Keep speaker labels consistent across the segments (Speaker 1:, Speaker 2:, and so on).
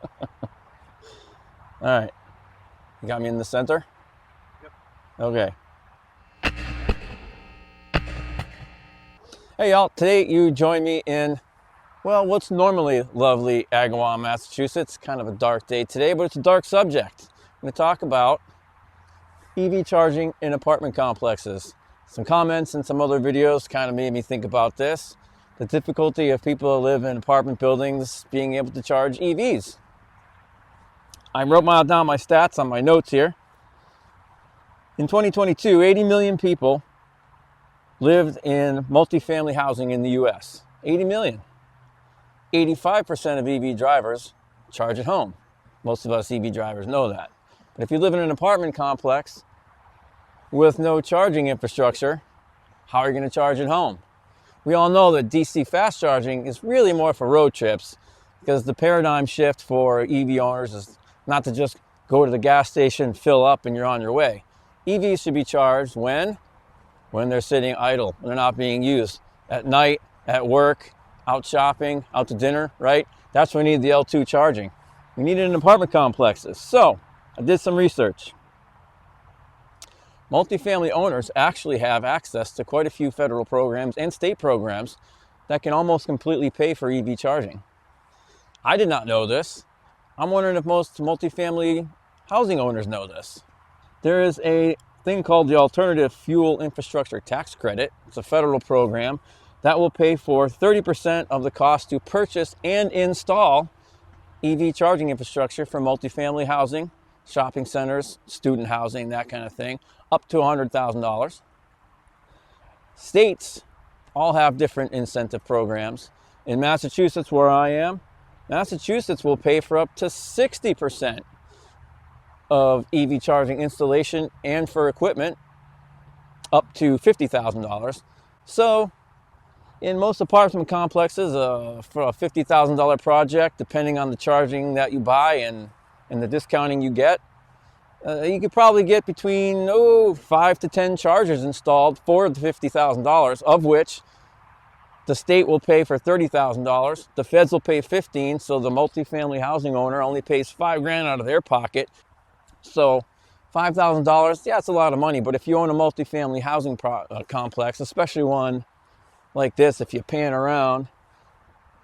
Speaker 1: All right. You got me in the center?
Speaker 2: Yep.
Speaker 1: Okay. Hey y'all, today you join me in, well, what's normally lovely Agawam, Massachusetts. Kind of a dark day today, but it's a dark subject. I'm going to talk about EV charging in apartment complexes. Some comments and some other videos kind of made me think about this. The difficulty of people who live in apartment buildings being able to charge EVs. I wrote down my stats on my notes here. In 2022, 80 million people lived in multifamily housing in the US. 80 million. 85% of EV drivers charge at home. Most of us EV drivers know that. But if you live in an apartment complex with no charging infrastructure, how are you going to charge at home? We all know that DC fast charging is really more for road trips, because the paradigm shift for EV owners is not to just go to the gas station, fill up, and you're on your way. EVs should be charged when they're sitting idle, when they're not being used. At night, at work, out shopping, out to dinner, right? That's when we need the L2 charging. We need it in apartment complexes. So I did some research. Multifamily owners actually have access to quite a few federal programs and state programs that can almost completely pay for EV charging. I did not know this. I'm wondering if most multifamily housing owners know this. There is a thing called the Alternative Fuel Infrastructure Tax Credit. It's a federal program that will pay for 30% of the cost to purchase and install EV charging infrastructure for multifamily housing, shopping centers, student housing, that kind of thing, up to $100,000. States all have different incentive programs. In Massachusetts, where I am, Massachusetts will pay for up to 60% of EV charging installation and for equipment up to $50,000. So in most apartment complexes, for a $50,000 project, depending on the charging that you buy and the discounting you get, you could probably get between 5 to 10 chargers installed for the $50,000, of which the state will pay for $30,000. The feds will pay $15,000, so the multifamily housing owner only pays $5,000 out of their pocket. So $5,000, yeah, it's a lot of money. But if you own a multifamily housing complex, especially one like this, if you pan around,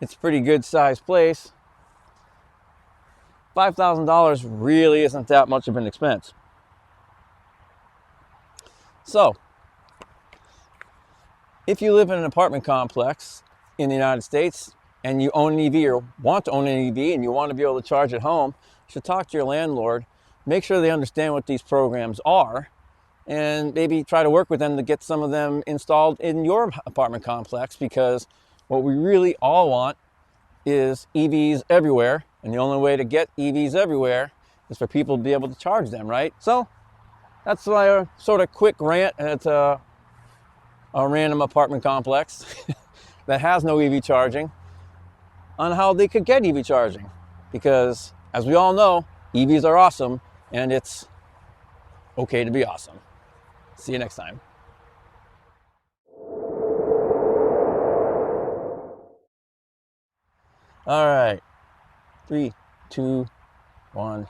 Speaker 1: it's a pretty good sized place. $5,000 really isn't that much of an expense. So if you live in an apartment complex in the United States and you own an EV or want to own an EV and you want to be able to charge at home, you should talk to your landlord. Make sure they understand what these programs are, and maybe try to work with them to get some of them installed in your apartment complex, because what we really all want is EVs everywhere, and the only way to get EVs everywhere is for people to be able to charge them, right? So that's my sort of quick rant at a random apartment complex that has no EV charging on how they could get EV charging, because as we all know, EVs are awesome, and it's okay to be awesome. See you next time. All right, 3, 2, 1.